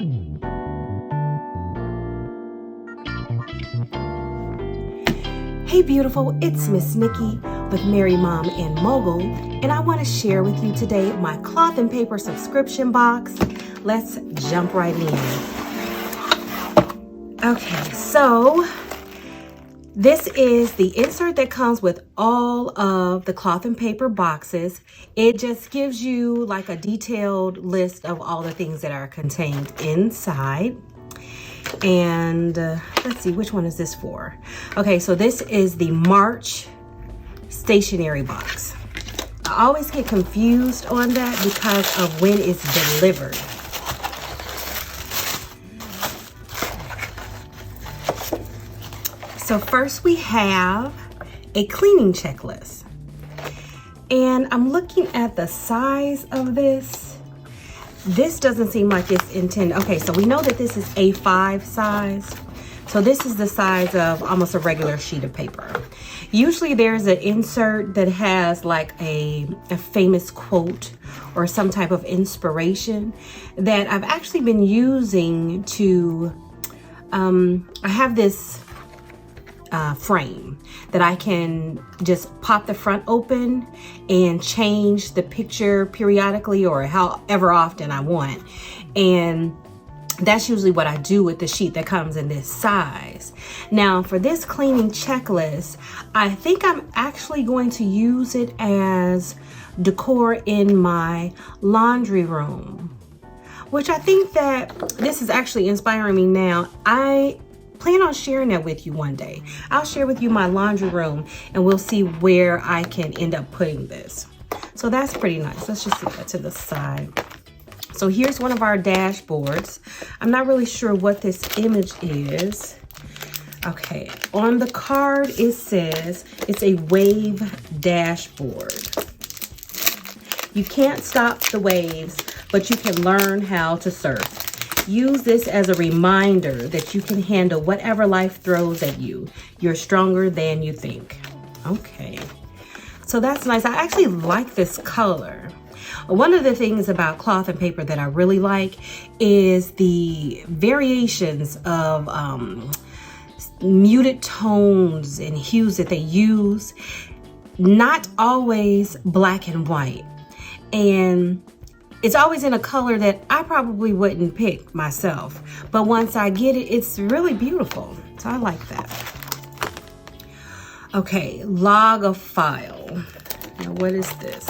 Hey beautiful, it's Miss Nikki with Mary Mom and Mogul, and I want to share with you today my cloth and paper subscription box. Let's jump right in. Okay, so this is the insert that comes with all of the cloth and paper boxes. It just gives you like a detailed list of all the things that are contained inside. And let's see, which one is this for? Okay, so this is the March stationery box. I always get confused on that because of when it's delivered. So first we have a cleaning checklist. And I'm looking at the size of this. This doesn't seem like it's intended. Okay, so we know that this is A5 size. So this is the size of almost a regular sheet of paper. Usually there's an insert that has like a famous quote or some type of inspiration that I've actually been using to, I have this frame that I can just pop the front open and change the picture periodically or however often I want. And that's usually what I do with the sheet that comes in this size. Now for this cleaning checklist, I think I'm actually going to use it as decor in my laundry room, which I think that this is actually inspiring me now. I plan on sharing that with you one day. I'll share with you my laundry room and we'll see where I can end up putting this. So that's pretty nice. Let's just set that to the side. So here's one of our dashboards. I'm not really sure what this image is. Okay, on the card it says it's a wave dashboard. You can't stop the waves, but you can learn how to surf. Use this as a reminder that you can handle whatever life throws at you. You're stronger than you think. Okay, so that's nice. I actually like this color. One of the things about cloth and paper that I really like is the variations of muted tones and hues that they use. Not always black and white. And it's always in a color that I probably wouldn't pick myself. But once I get it, it's really beautiful. So I like that. Okay, log a file. Now what is this?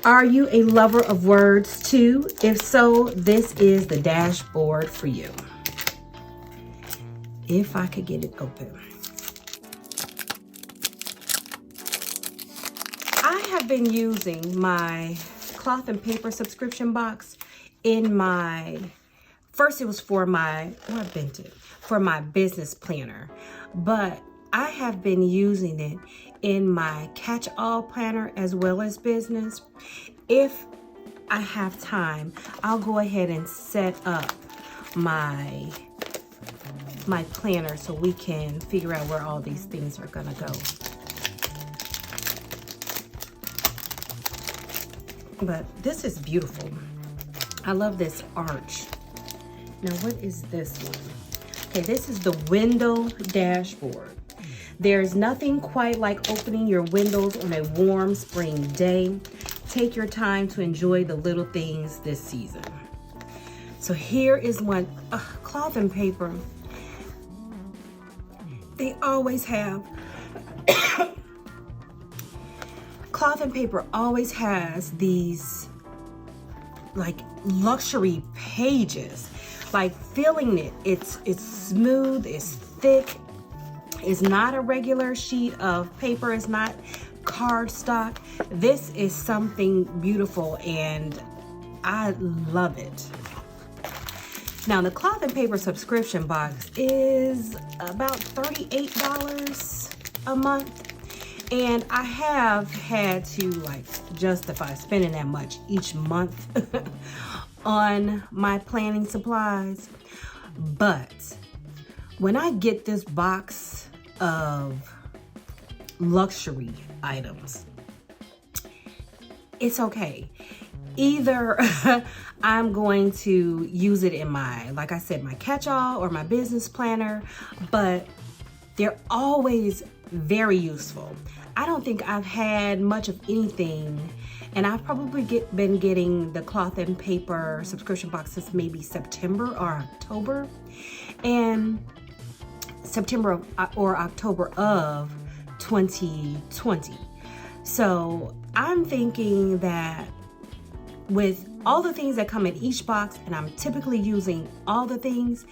Are you a lover of words too? If so, this is the dashboard for you. If I could get it open. I have been using my cloth and paper subscription box in my, first it was for my, I bent it, for my business planner, but I have been using it in my catch-all planner as well as business. If I have time, I'll go ahead and set up my planner so we can figure out where all these things are gonna go. But this is beautiful. I love this arch. Now what is this one? Okay, this is the window dashboard. There's nothing quite like opening your windows on a warm spring day. Take your time to enjoy the little things this season. So here is one, cloth and paper. They always have, cloth and paper always has these like luxury pages, like feeling it. It's smooth, it's thick. It's not a regular sheet of paper. It's not cardstock. This is something beautiful and I love it. Now the cloth and paper subscription box is about $38 a month. And I have had to like justify spending that much each month on my planning supplies. But when I get this box of luxury items, it's okay. Either I'm going to use it in my, like I said, my catch-all or my business planner, but they're always very useful. I don't think I've had much of anything, and I've probably been getting the cloth and paper subscription box since maybe September or October, and September or October of 2020. So I'm thinking that with all the things that come in each box, and I'm typically using all the things,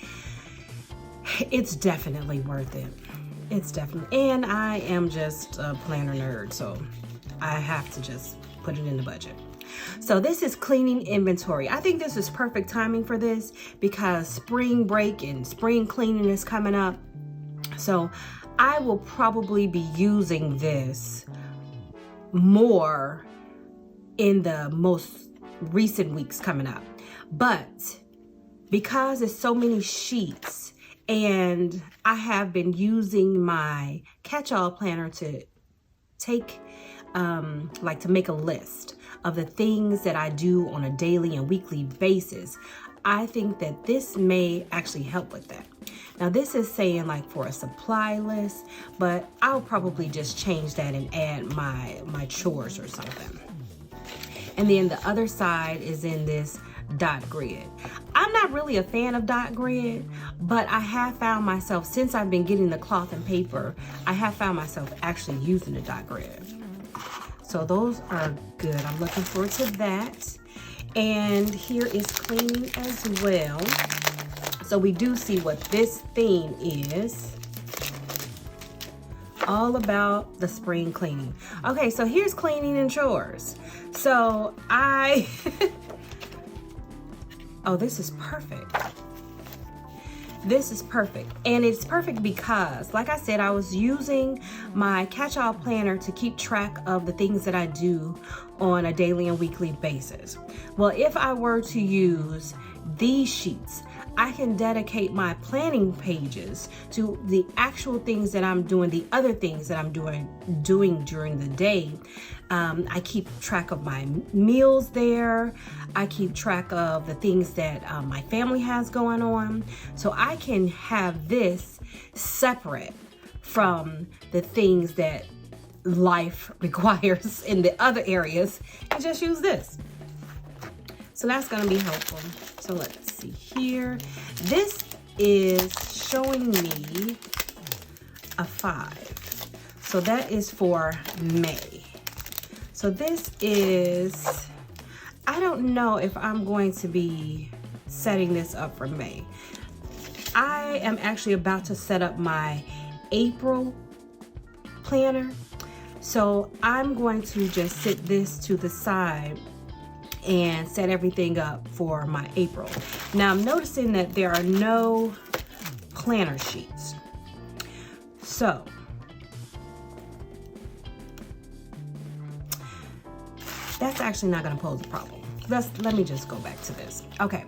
it's definitely worth it. It's definitely, and I am just a planner nerd, so I have to just put it in the budget. So this is cleaning inventory. I think this is perfect timing for this because spring break and spring cleaning is coming up. So I will probably be using this more in the most recent weeks coming up. But because it's so many sheets, and I have been using my catch-all planner to take, like to make a list of the things that I do on a daily and weekly basis, I think that this may actually help with that. Now this is saying like for a supply list, but I'll probably just change that and add my chores or something. And then the other side is in this dot grid. I'm not really a fan of dot grid, but I have found myself, since I've been getting the cloth and paper, I have found myself actually using the dot grid. So those are good. I'm looking forward to that. And here is cleaning as well. So we do see what this theme is. All about the spring cleaning. Okay, so here's cleaning and chores. So oh, this is perfect. This is perfect. And it's perfect because, like I said, I was using my catch-all planner to keep track of the things that I do on a daily and weekly basis. Well, if I were to use these sheets, I can dedicate my planning pages to the actual things that I'm doing, the other things that I'm doing during the day. I keep track of my meals there. I keep track of the things that my family has going on. So I can have this separate from the things that life requires in the other areas, and just use this. So that's going to be helpful. So let's see here. This is showing me a 5. So that is for May. So this is, I don't know if I'm going to be setting this up for May. I am actually about to set up my April planner. So I'm going to just sit this to the side and set everything up for my April. Now I'm noticing that there are no planner sheets. So that's actually not going to pose a problem. Let me just go back to this. Okay.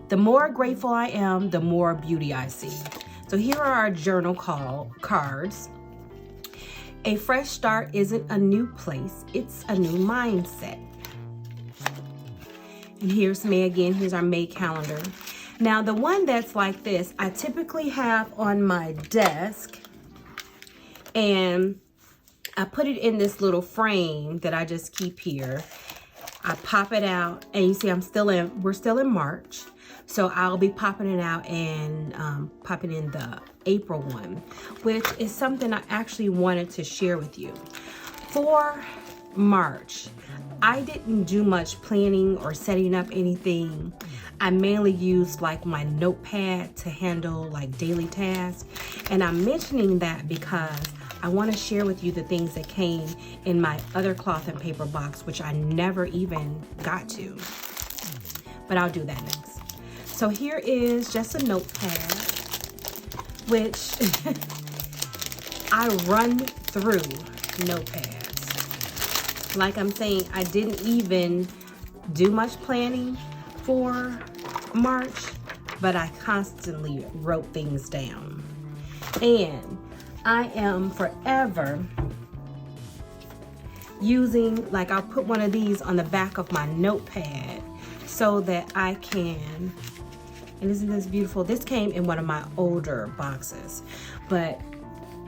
The more grateful I am, the more beauty I see. So here are our journal cards. A fresh start isn't a new place, it's a new mindset. And here's May again. Here's our May calendar. Now the one that's like this, I typically have on my desk, and I put it in this little frame that I just keep here. I pop it out, and you see we're still in March. So I'll be popping it out and popping in the April one, which is something I actually wanted to share with you. For March, I didn't do much planning or setting up anything. I mainly used like my notepad to handle like daily tasks. And I'm mentioning that because I want to share with you the things that came in my other cloth and paper box, which I never even got to. But I'll do that next. So here is just a notepad, which I run through notepads. Like I'm saying, I didn't even do much planning for March, but I constantly wrote things down. And I am forever using, like I'll put one of these on the back of my notepad so that I can, and isn't this beautiful? This came in one of my older boxes, but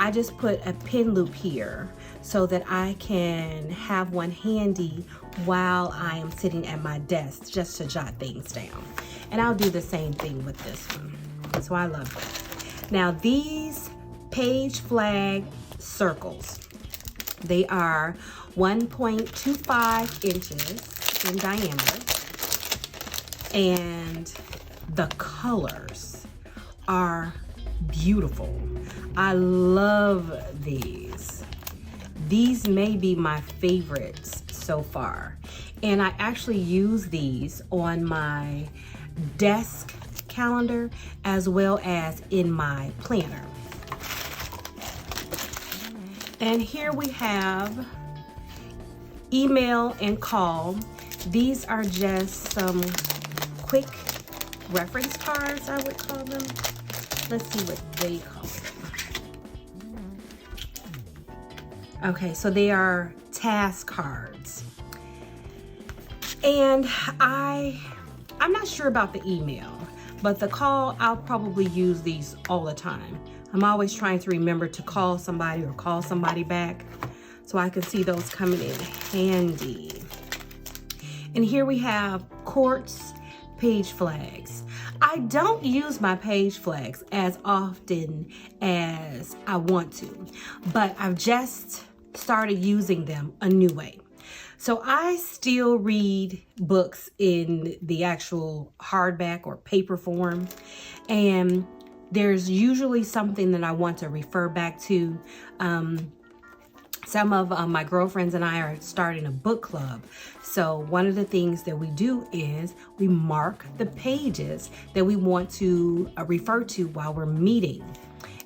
I just put a pin loop here so that I can have one handy while I am sitting at my desk just to jot things down. And I'll do the same thing with this one. So I love that. Now these page flag circles, they are 1.25 inches in diameter, and the colors are beautiful. I love these. These may be my favorites so far. And I actually use these on my desk calendar as well as in my planner. And here we have email and call. These are just some quick reference cards, I would call them. Let's see what they call them. Okay, so they are task cards. And I'm not sure about the email, but the call, I'll probably use these all the time. I'm always trying to remember to call somebody or call somebody back, so I can see those coming in handy. And here we have quartz page flags. I don't use my page flags as often as I want to, but I've just started using them a new way. So I still read books in the actual hardback or paper form, and there's usually something that I want to refer back to. Some of my girlfriends and I are starting a book club. So one of the things that we do is we mark the pages that we want to refer to while we're meeting.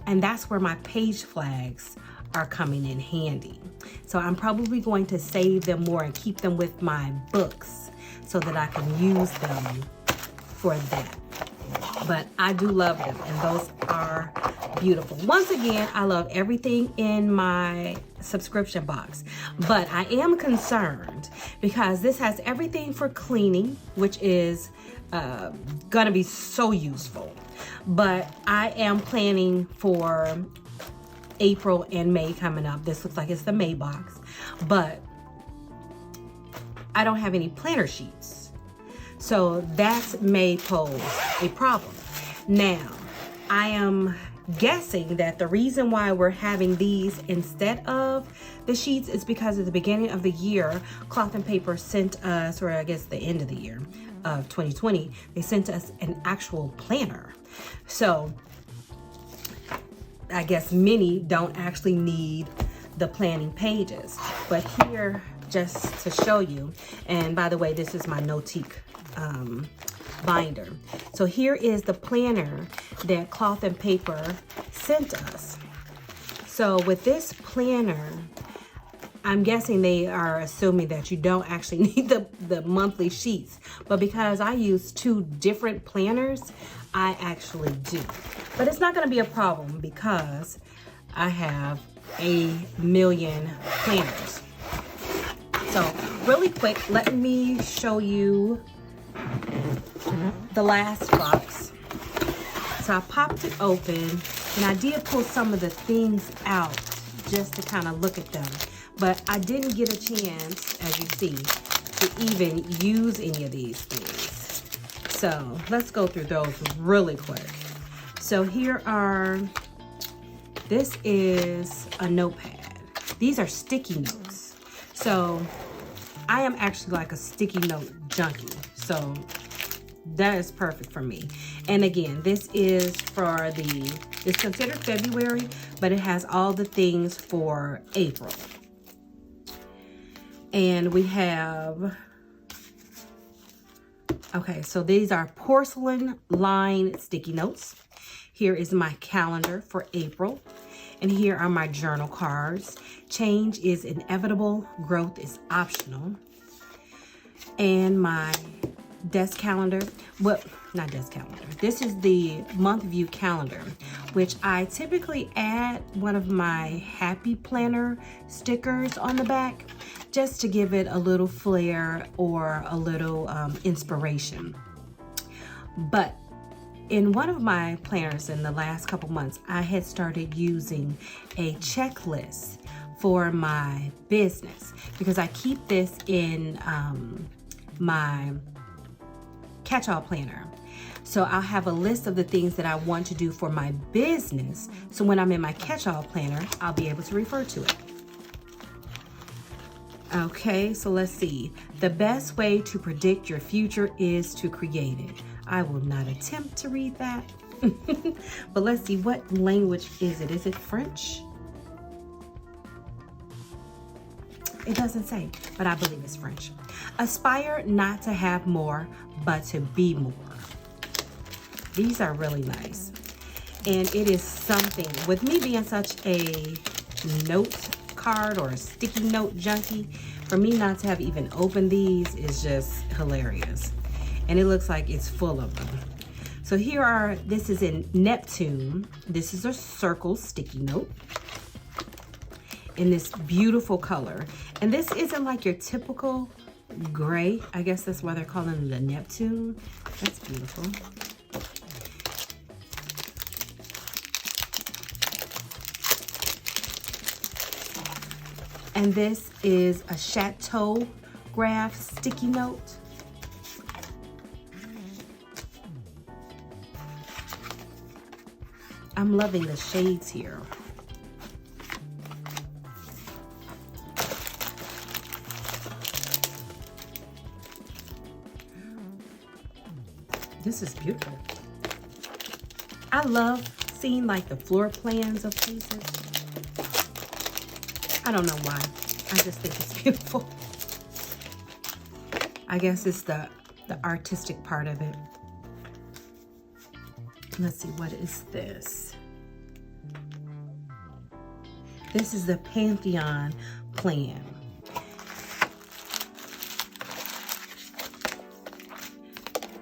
And that's where my page flags are coming in handy. So I'm probably going to save them more and keep them with my books so that I can use them for that. But I do love them, and those are beautiful. Once again, I love everything in my subscription box, but I am concerned because this has everything for cleaning, which is gonna be so useful. But I am planning for April and May coming up. This looks like it's the May box, but I don't have any planner sheets. So that may pose a problem. Now, I am guessing that the reason why we're having these instead of the sheets is because at the beginning of the year, Cloth and Paper sent us, or I guess the end of the year of 2020, they sent us an actual planner. So I guess many don't actually need the planning pages, but here, just to show you, and by the way, this is my Notique binder. So here is the planner that Cloth and Paper sent us. So with this planner, I'm guessing they are assuming that you don't actually need the monthly sheets, but because I use two different planners, I actually do. But it's not going to be a problem because I have a million planners. So really quick, let me show you the last box. So I popped it open, and I did pull some of the things out just to kind of look at them, but I didn't get a chance, as you see, to even use any of these things. So let's go through those really quick. So here are, this is a notepad. These are sticky notes. So I am actually like a sticky note junkie. So that is perfect for me. And again, this is for it's considered February, but it has all the things for April. And we have, okay, so these are porcelain lined sticky notes. Here is my calendar for April. And here are my journal cards. Change is inevitable, growth is optional. And my desk calendar. Well, not desk calendar. This is the month view calendar, which I typically add one of my happy planner stickers on the back, just to give it a little flair or a little inspiration. But in one of my planners in the last couple months, I had started using a checklist for my business, because I keep this in my catch-all planner. So I'll have a list of the things that I want to do for my business. So when I'm in my catch-all planner, I'll be able to refer to it. Okay, so let's see. The best way to predict your future is to create it. I will not attempt to read that. But let's see, what language is it? Is it French? It doesn't say, but I believe it's French. Aspire not to have more, but to be more. These are really nice. And it is something, with me being such a note card or a sticky note junkie, for me not to have even opened these is just hilarious. And it looks like it's full of them. So here are, this is in Neptune. This is a circle sticky note in this beautiful color. And this isn't like your typical gray. I guess that's why they're calling it a Neptune. That's beautiful. And this is a Chateau graph sticky note. I'm loving the shades here. This is beautiful. I love seeing like the floor plans of places. I don't know why. I just think it's beautiful. I guess it's the artistic part of it. Let's see, what is this? This is the Pantheon plan.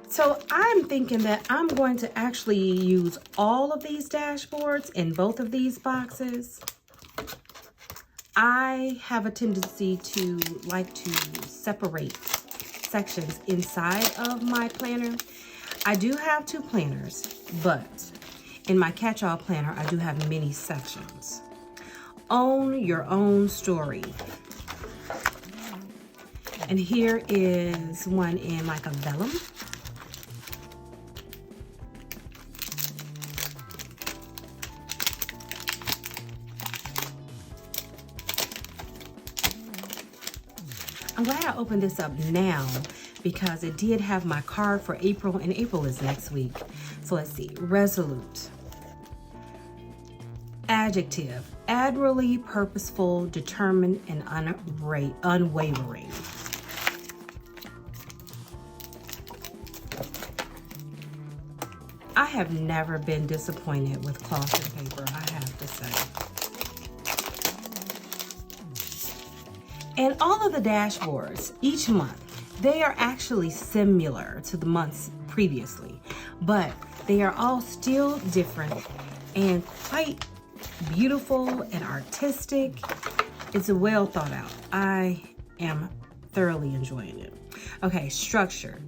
So I'm thinking that I'm going to actually use all of these dashboards in both of these boxes. I have a tendency to like to separate sections inside of my planner. I do have 2 planners, but in my catch-all planner, I do have many sections. Own your own story. And here is one in like a vellum. I'm glad I opened this up now because it did have my card for April, and April is next week. So let's see, resolute. Adjective, admirably purposeful, determined, and unwavering. I have never been disappointed with cloth and paper, I have to say. And all of the dashboards each month, they are actually similar to the months previously, but they are all still different and quite beautiful and artistic. It's well thought out. I am thoroughly enjoying it. Okay, structure.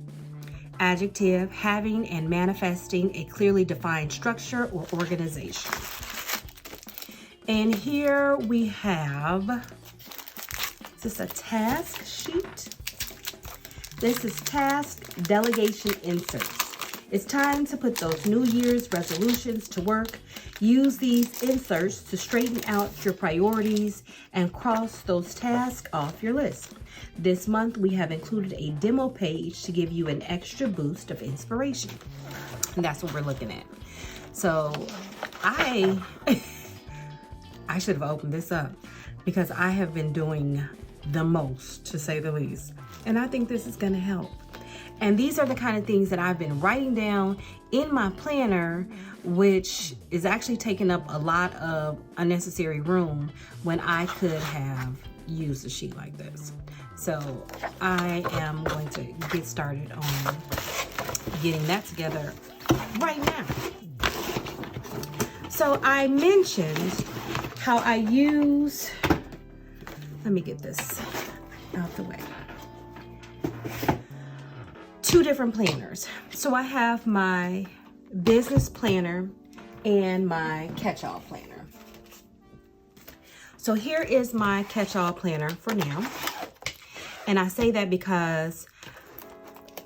Adjective, having and manifesting a clearly defined structure or organization. And here we have, is this a task sheet? This is task delegation inserts. It's time to put those New Year's resolutions to work. Use these inserts to straighten out your priorities and cross those tasks off your list. This month, we have included a demo page to give you an extra boost of inspiration. And that's what we're looking at. So I should have opened this up because I have been doing the most, to say the least. And I think this is gonna help. And these are the kind of things that I've been writing down in my planner, which is actually taking up a lot of unnecessary room when I could have used a sheet like this. So I am going to get started on getting that together right now. So I mentioned how I use, let me get this out the way, 2 different planners. So I have my business planner and my catch-all planner. So here is my catch-all planner for now. And I say that because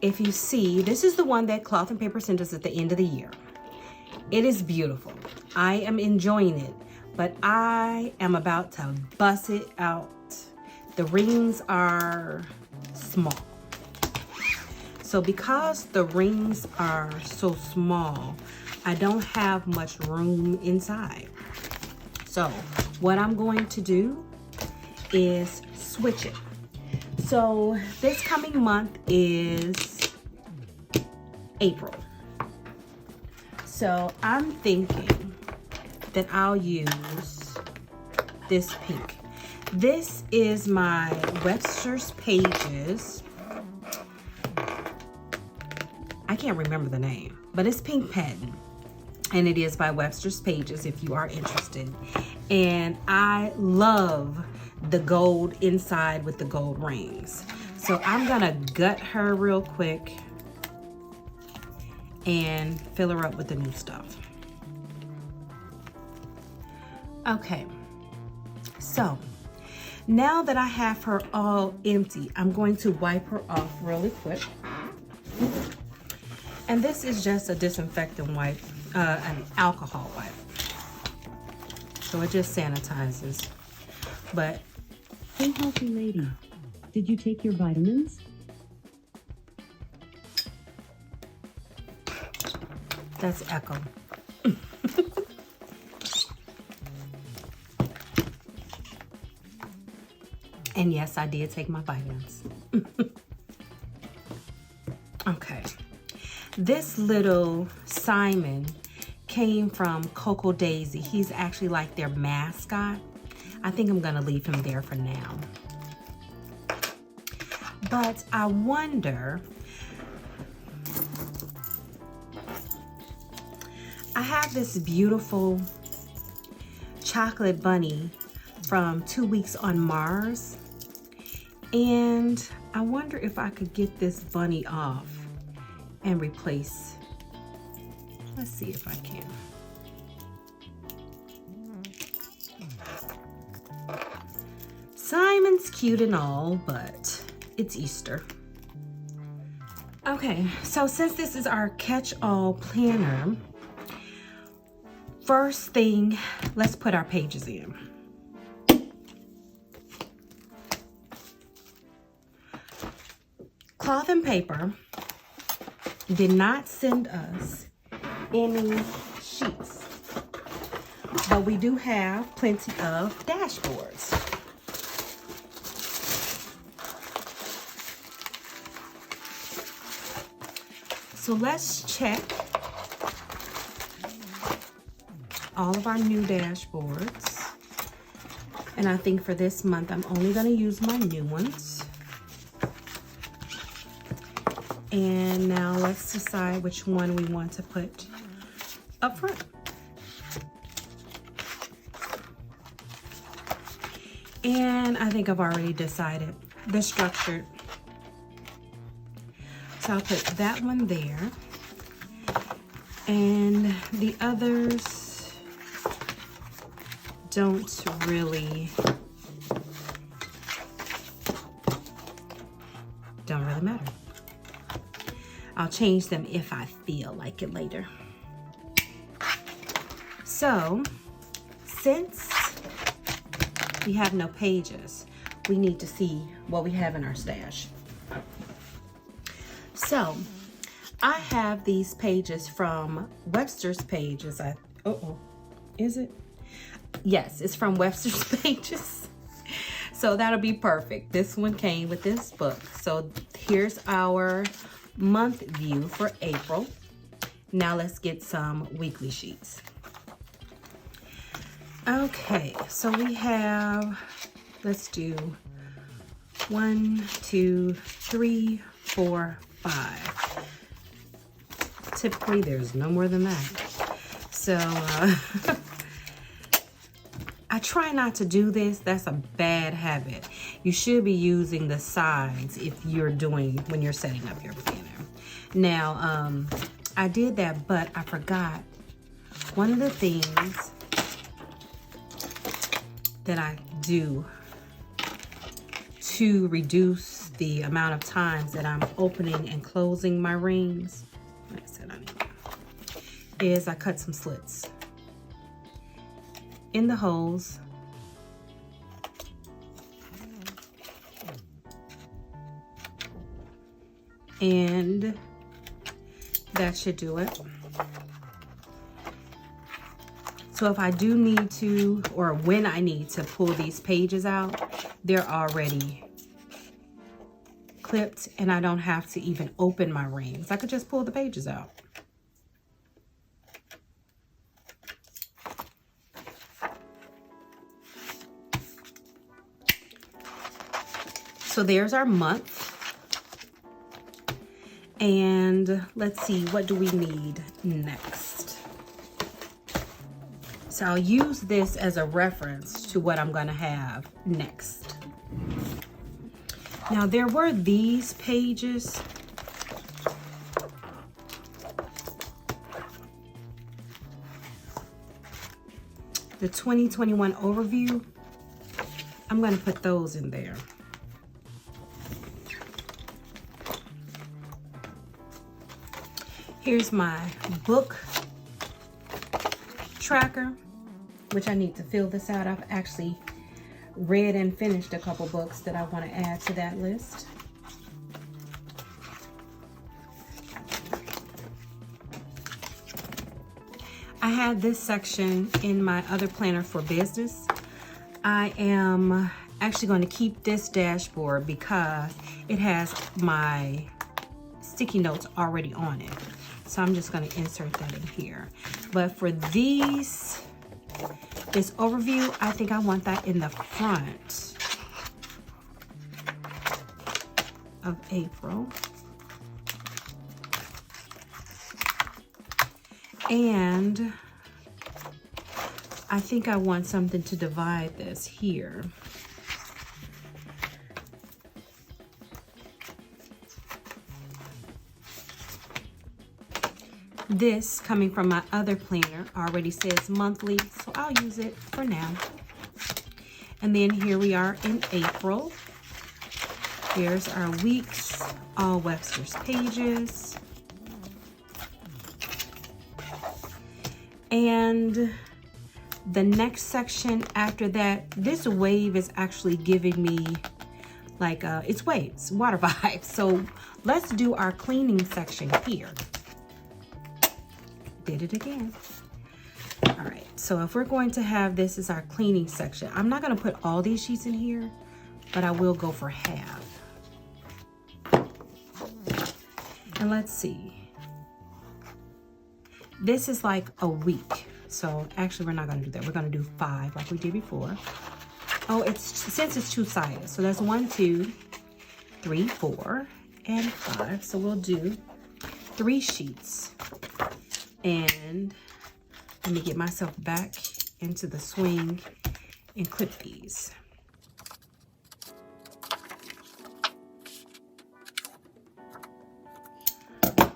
if you see, this is the one that Cloth and Paper sent us at the end of the year. It is beautiful. I am enjoying it, but I am about to bust it out. The rings are small. So because the rings are so small, I don't have much room inside. So what I'm going to do is switch it. So this coming month is April. So I'm thinking that I'll use this pink. This is my Webster's Pages. I can't remember the name, but it's pink patent. And it is by Webster's Pages if you are interested. And I love the gold inside with the gold rings. So I'm gonna gut her real quick and fill her up with the new stuff. Okay, so now that I have her all empty, I'm going to wipe her off really quick. And this is just a disinfectant wipe, an alcohol wipe. So it just sanitizes. But hey, healthy lady, did you take your vitamins? that's Echo. And yes, I did take my vitamins. Okay. This little Simon came from Cocoa Daisy. He's actually like their mascot. I think I'm gonna leave him there for now. But I wonder, I have this beautiful chocolate bunny from 2 Weeks on Mars. And I wonder if I could get this bunny off and replace. Let's see if I can. Simon's cute and all, but it's Easter. Okay, so since this is our catch-all planner, first thing, let's put our pages in. Cloth and Paper did not send us any sheets, but we do have plenty of dashboards. So let's check all of our new dashboards. And I think for this month, I'm only going to use my new ones. And now let's decide which one we want to put up front. And I think I've already decided the structured. So I'll put that one there. And the others don't really matter. I'll change them if I feel like it later. So, since we have no pages, we need to see what we have in our stash. So, I have these pages from Webster's Pages. Is it? Yes, it's from Webster's Pages. So that'll be perfect. This one came with this book. So here's our month view for April. Now let's get some weekly sheets. Okay, so we have, let's do 1, 2, 3, 4, 5. typically there's no more than that. So I try not to do this. That's a bad habit. You should be using the sides if you're doing, when you're setting up your planner. Now, I did that, but I forgot one of the things that I do to reduce the amount of times that I'm opening and closing my rings, like I said, is I cut some slits in the holes. And that should do it. So if I do need to, or when I need to pull these pages out, they're already clipped and I don't have to even open my rings. I could just pull the pages out. So there's our month. And let's see, what do we need next? So I'll use this as a reference to what I'm gonna have next. Now there were these pages. The 2021 overview, I'm gonna put those in there. Here's my book tracker, which I need to fill this out. I've actually read and finished a couple books that I want to add to that list. I had this section in my other planner for business. I am actually going to keep this dashboard because it has my sticky notes already on it. So I'm just going to insert that in here. But for this overview, I think I want that in the front of April. And I think I want something to divide this here. This, coming from my other planner, already says monthly, so I'll use it for now. And then here we are in April. Here's our weeks, all Webster's pages. And the next section after that, this wave is actually giving me like, it's waves, water vibes. So let's do our cleaning section here. Did it again. All right, so if we're going to have this as our cleaning section, I'm not going to put all these sheets in here, but I will go for half. And let's see. This is like a week. So actually we're not going to do that. We're going to do 5 like we did before. Oh, since it's two-sided. So that's 1, 2, 3, 4, and 5. So we'll do 3 sheets. And let me get myself back into the swing and clip these.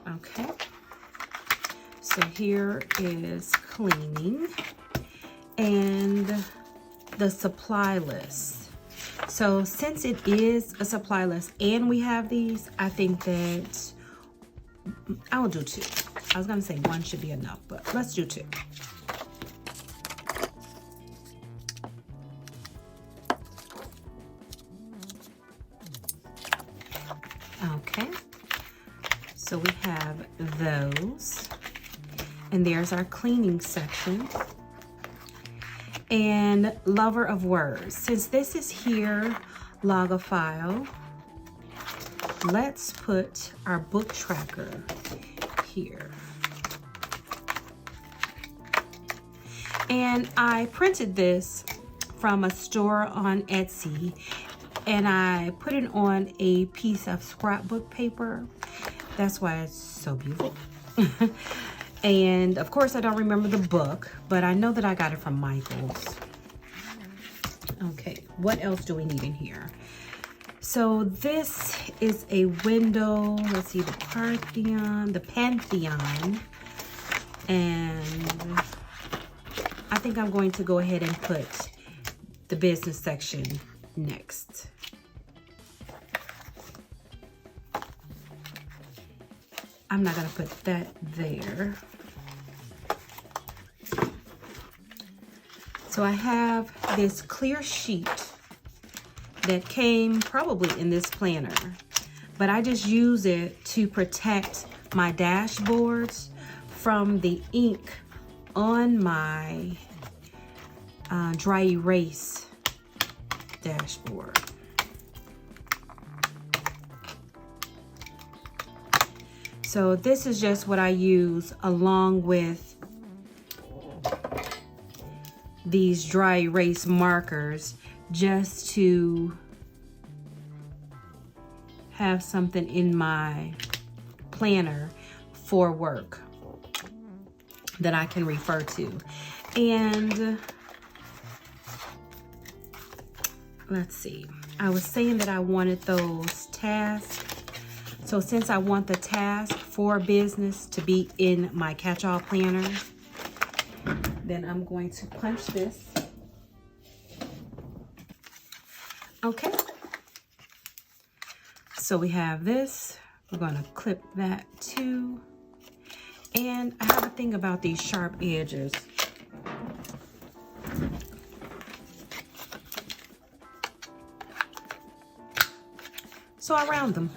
Okay. So here is cleaning and the supply list. So since it is a supply list and we have these, I think that I will do 2. I was gonna say 1 should be enough, but let's do 2. Okay, so we have those, and there's our cleaning section. And lover of words, since this is here, log a file, let's put our book tracker here. And I printed this from a store on Etsy, and I put it on a piece of scrapbook paper. That's why it's so beautiful. And of course I don't remember the book, but I know that I got it from Michael's. Okay, what else do we need in here? So this is a window. Let's see, the Pantheon. And I think I'm going to go ahead and put the business section next. I'm not gonna put that there. So I have this clear sheet that came probably in this planner, but I just use it to protect my dashboards from the ink on my dry erase dashboard. So this is just what I use along with these dry erase markers, just to have something in my planner for work that I can refer to. And let's see, I was saying that I wanted those tasks. So since I want the task for business to be in my catch-all planner, then I'm going to punch this. Okay. So we have this. We're going to clip that too. And I have a thing about these sharp edges. So I round them.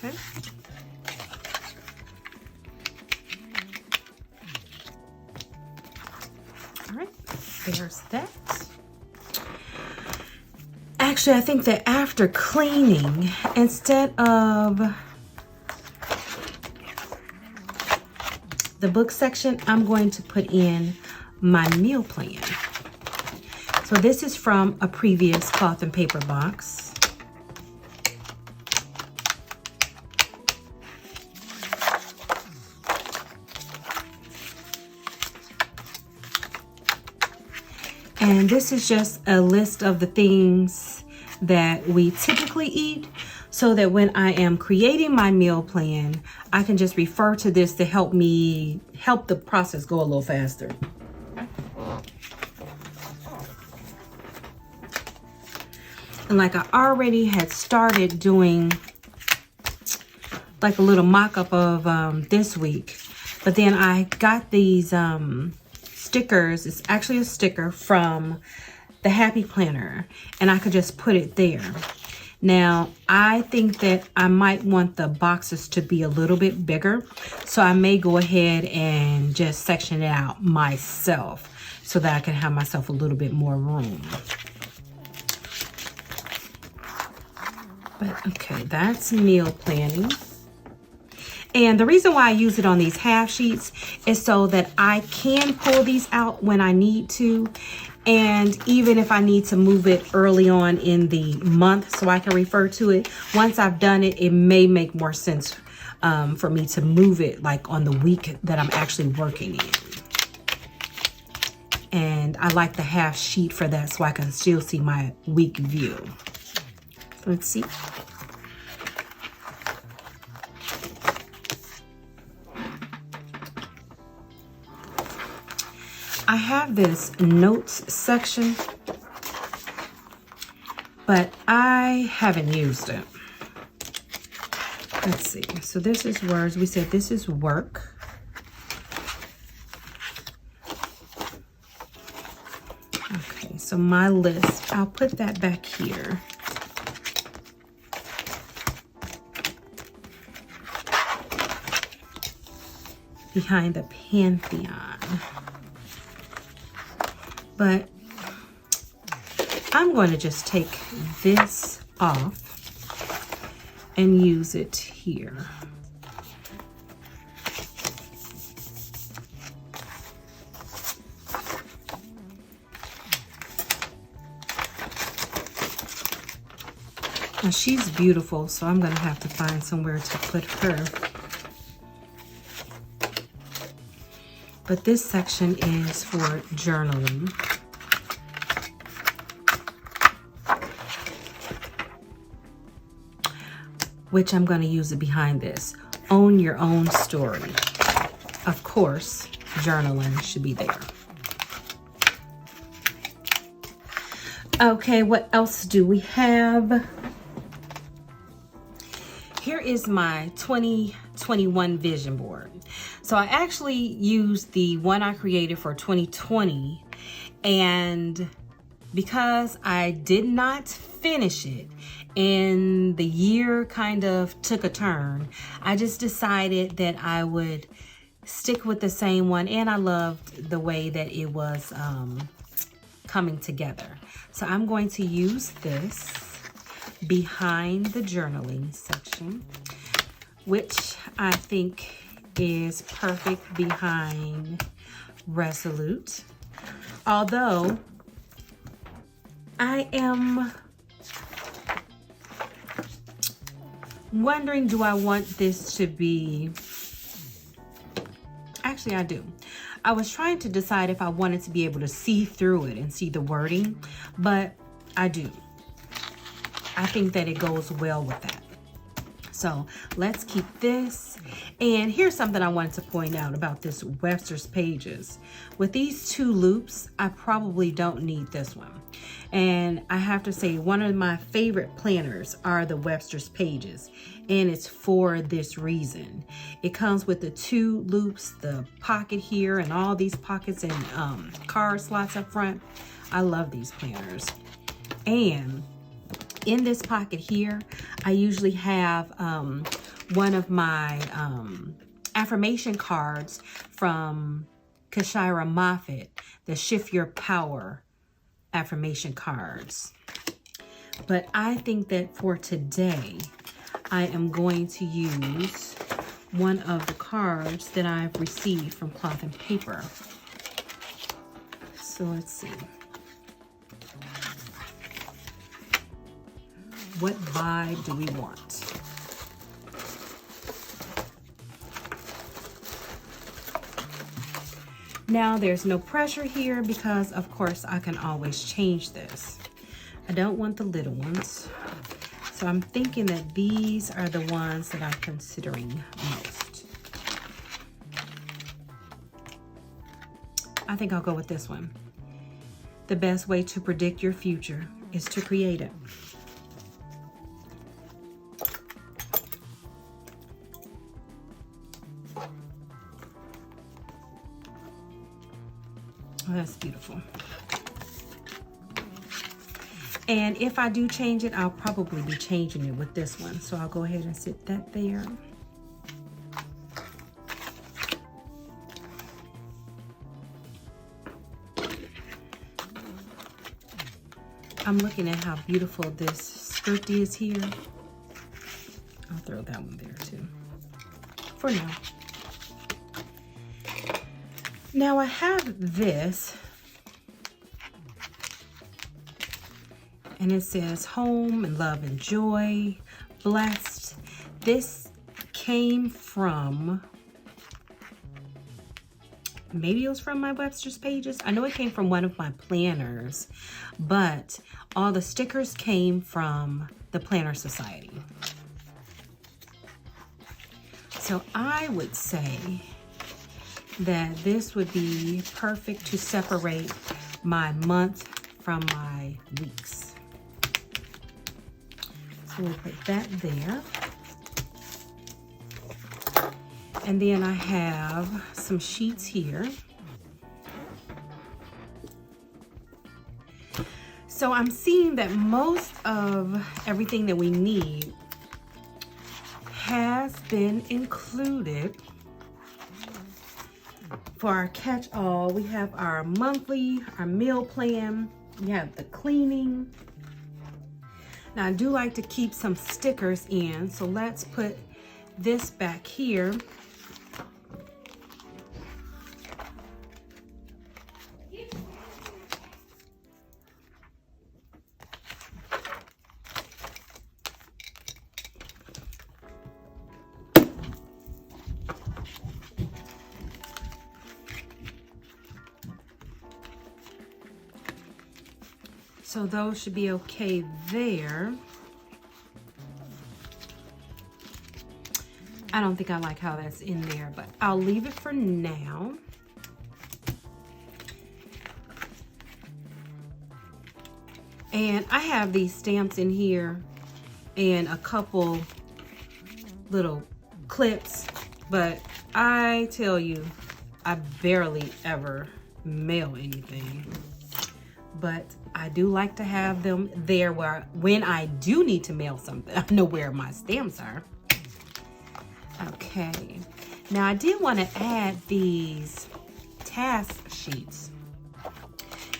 Okay. All right, there's that. Actually, I think that after cleaning, instead of the book section, I'm going to put in my meal plan. So this is from a previous cloth and paper box. And this is just a list of the things that we typically eat, so that when I am creating my meal plan, I can just refer to this to help the process go a little faster. And like I already had started doing like a little mock-up of this week, but then I got these stickers. It's actually a sticker from the Happy Planner, and I could just put it there. Now, I think that I might want the boxes to be a little bit bigger, so I may go ahead and just section it out myself so that I can have myself a little bit more room. But okay, that's meal planning. And the reason why I use it on these half sheets is so that I can pull these out when I need to. And even if I need to move it early on in the month so I can refer to it, once I've done it, it may make more sense for me to move it like on the week that I'm actually working in. And I like the half sheet for that so I can still see my week view. Let's see. I have this notes section, but I haven't used it. Let's see. So this is words. We said this is work. Okay, so my list, I'll put that back here. Behind the Pantheon. But I'm going to just take this off and use it here. Now she's beautiful, so I'm gonna have to find somewhere to put her. But this section is for journaling. Which I'm gonna use it behind this. Own your own story. Of course, journaling should be there. Okay, what else do we have? Here is my 2021 vision board. So I actually used the one I created for 2020, and because I did not finish it and the year kind of took a turn, I just decided that I would stick with the same one, and I loved the way that it was coming together. So I'm going to use this behind the journaling section, which I think is perfect behind Resolute. Although I am wondering, do I want this to be, actually I do. I was trying to decide if I wanted to be able to see through it and see the wording, but I do. I think that it goes well with that. So let's keep this. And here's something I wanted to point out about this Webster's Pages. With these two loops, I probably don't need this one. And I have to say, one of my favorite planners are the Webster's Pages, and it's for this reason. It comes with the two loops, the pocket here, and all these pockets and card slots up front. I love these planners. And in this pocket here, I usually have one of my affirmation cards from Kashira Moffett, the Shift Your Power affirmation cards. But I think that for today, I am going to use one of the cards that I've received from Cloth and Paper. So let's see. What vibe do we want? Now there's no pressure here because of course I can always change this. I don't want the little ones. So I'm thinking that these are the ones that I'm considering most. I think I'll go with this one. The best way to predict your future is to create it. Oh, that's beautiful. And if I do change it, I'll probably be changing it with this one. So I'll go ahead and sit that there. I'm looking at how beautiful this script is here. I'll throw that one there too, for now. Now I have this, and it says home and love and joy, blessed. This came from, maybe it was from my Webster's Pages. I know it came from one of my planners, but all the stickers came from the Planner Society. So I would say that this would be perfect to separate my month from my weeks. So we'll put that there. And then I have some sheets here. So I'm seeing that most of everything that we need has been included. For our catch-all, we have our monthly, our meal plan, we have the cleaning. Now I do like to keep some stickers in, so let's put this back here. So those should be okay there. I don't think I like how that's in there, but I'll leave it for now. And I have these stamps in here and a couple little clips, but I tell you, I barely ever mail anything. But I do like to have them there where when I do need to mail something, I know where my stamps are. Okay, now I did want to add these task sheets,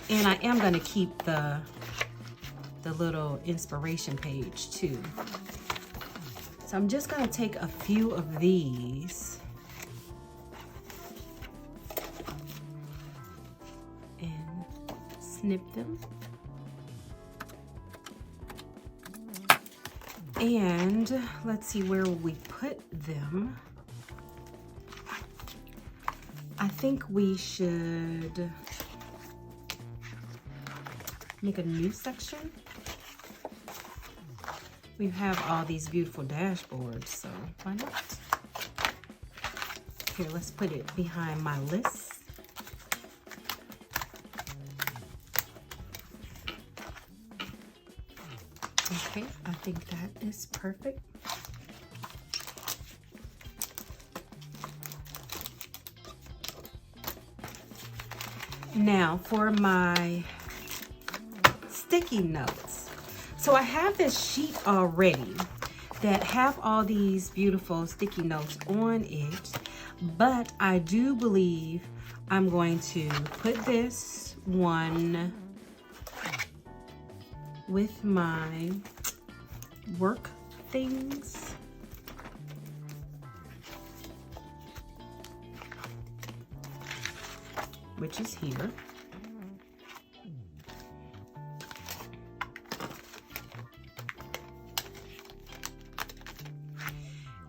and I am going to keep the little inspiration page too. So I'm just going to take a few of these and snip them. And let's see, where will we put them? I think we should make a new section. We have all these beautiful dashboards, so why not? Here, let's put it behind my list. Okay, I think that is perfect. Now for my sticky notes. So I have this sheet already that have all these beautiful sticky notes on it, but I do believe I'm going to put this one with my work things. Which is here.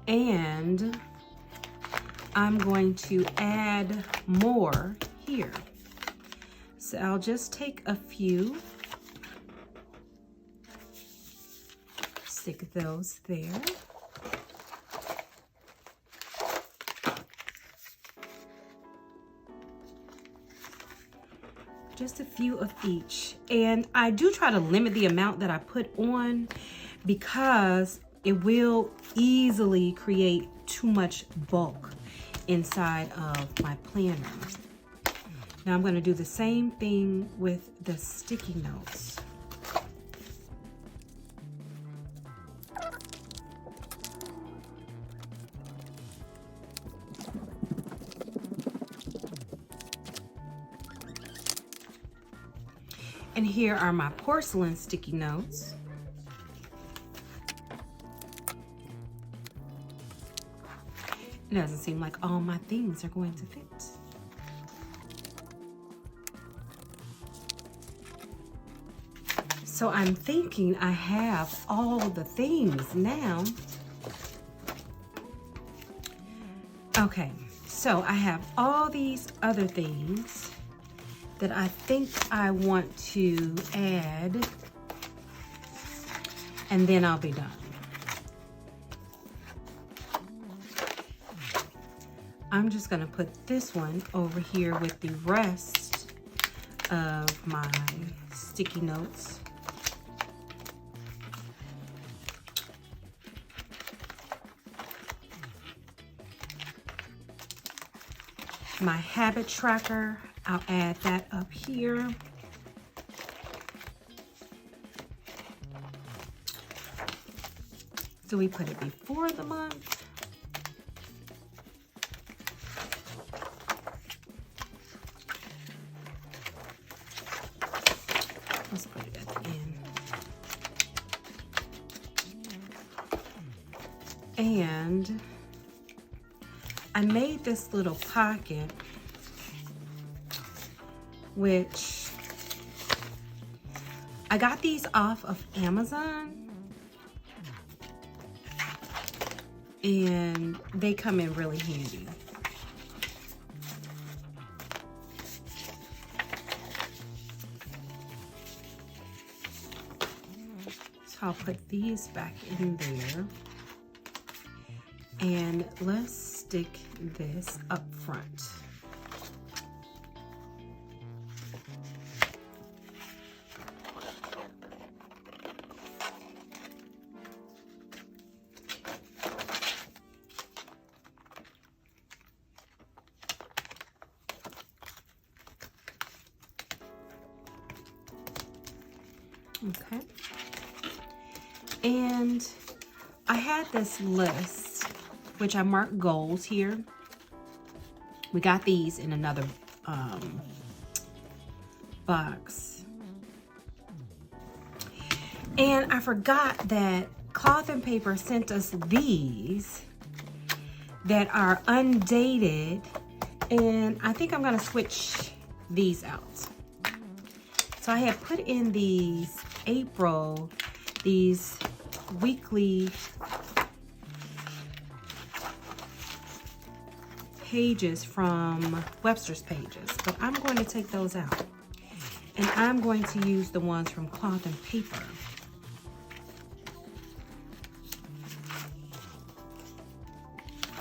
And I'm going to add more here. So I'll just take a few, stick those there. Just a few of each. And I do try to limit the amount that I put on because it will easily create too much bulk inside of my planner. Now I'm going to do the same thing with the sticky notes. And here are my porcelain sticky notes. It doesn't seem like all my things are going to fit. So I'm thinking I have all the things now. Okay, so I have all these other things that I think I want to add, and then I'll be done. I'm just gonna put this one over here with the rest of my sticky notes. My habit tracker, I'll add that up here. Do we put it before the month? Let's put it at the end. And I made this little pocket, which I got these off of Amazon, and they come in really handy. So I'll put these back in there. And let's stick this up front. Okay. And I had this list, which I marked goals here. We got these in another box. And I forgot that Cloth and Paper sent us these that are undated. And I think I'm gonna switch these out. So I had put in these these weekly pages from Webster's Pages, but I'm going to take those out. And I'm going to use the ones from Cloth and Paper.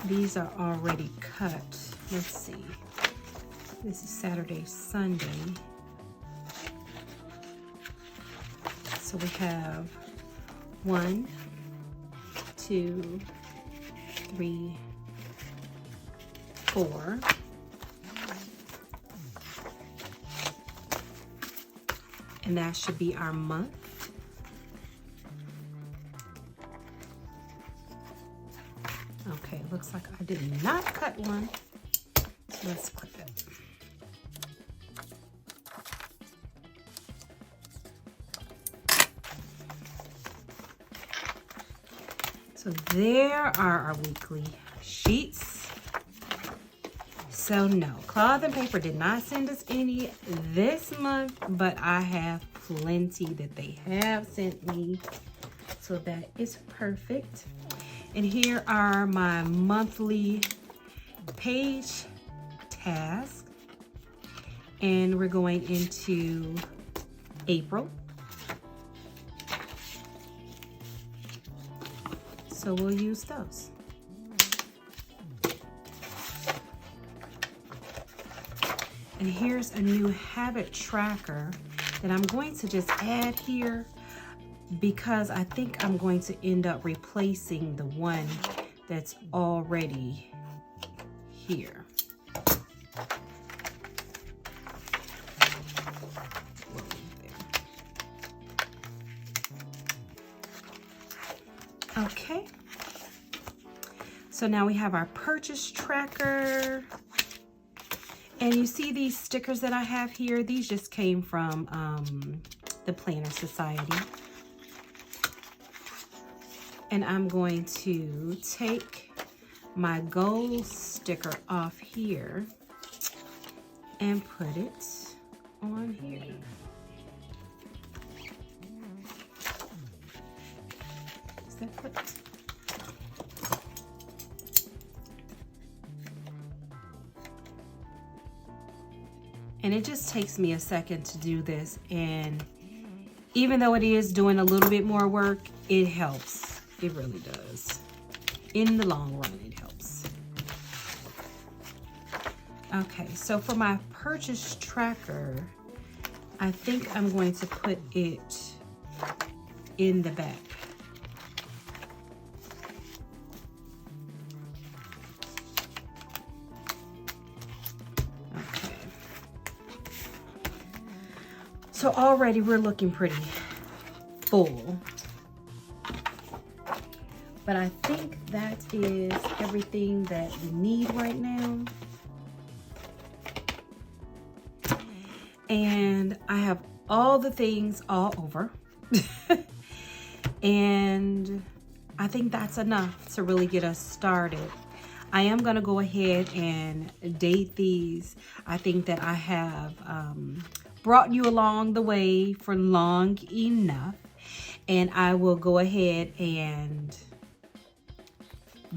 These are already cut. Let's see. This is Saturday, Sunday. So we have 1, 2, 3, 4. And that should be our month. Okay, looks like I did not cut one. So let's clip it. So there are our weekly sheets. So no, Cloth and Paper did not send us any this month, but I have plenty that they have sent me. So that is perfect. And here are my monthly page tasks. And we're going into April. So we'll use those. And here's a new habit tracker that I'm going to just add here because I think I'm going to end up replacing the one that's already here. Okay, so now we have our purchase tracker. And you see these stickers that I have here? These just came from the Planner Society. And I'm going to take my gold sticker off here and put it on here. Is that put? And it just takes me a second to do this, and even though it is doing a little bit more work, it helps. It really does. In the long run, it helps. Okay, so for my purchase tracker, I think I'm going to put it in the back. So already we're looking pretty full. But I think that is everything that we need right now. And I have all the things all over. And I think that's enough to really get us started. I am gonna go ahead and date these. I think that I have brought you along the way for long enough, and I will go ahead and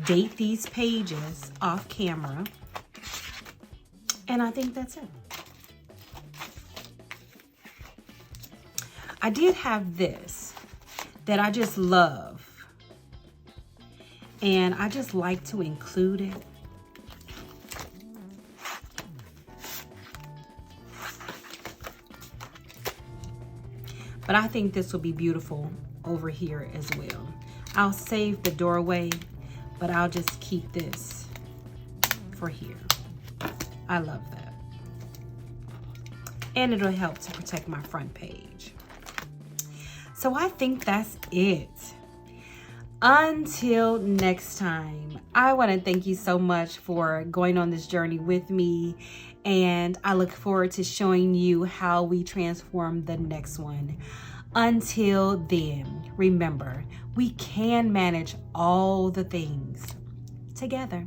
date these pages off camera, and I think that's it. I did have this. that I just love. And I just like to include it. But I think this will be beautiful over here as well. I'll save the doorway, but I'll just keep this for here. I love that. And it'll help to protect my front page. So I think that's it. Until next time, I want to thank you so much for going on this journey with me. And I look forward to showing you how we transform the next one. Until then, remember, we can manage all the things together.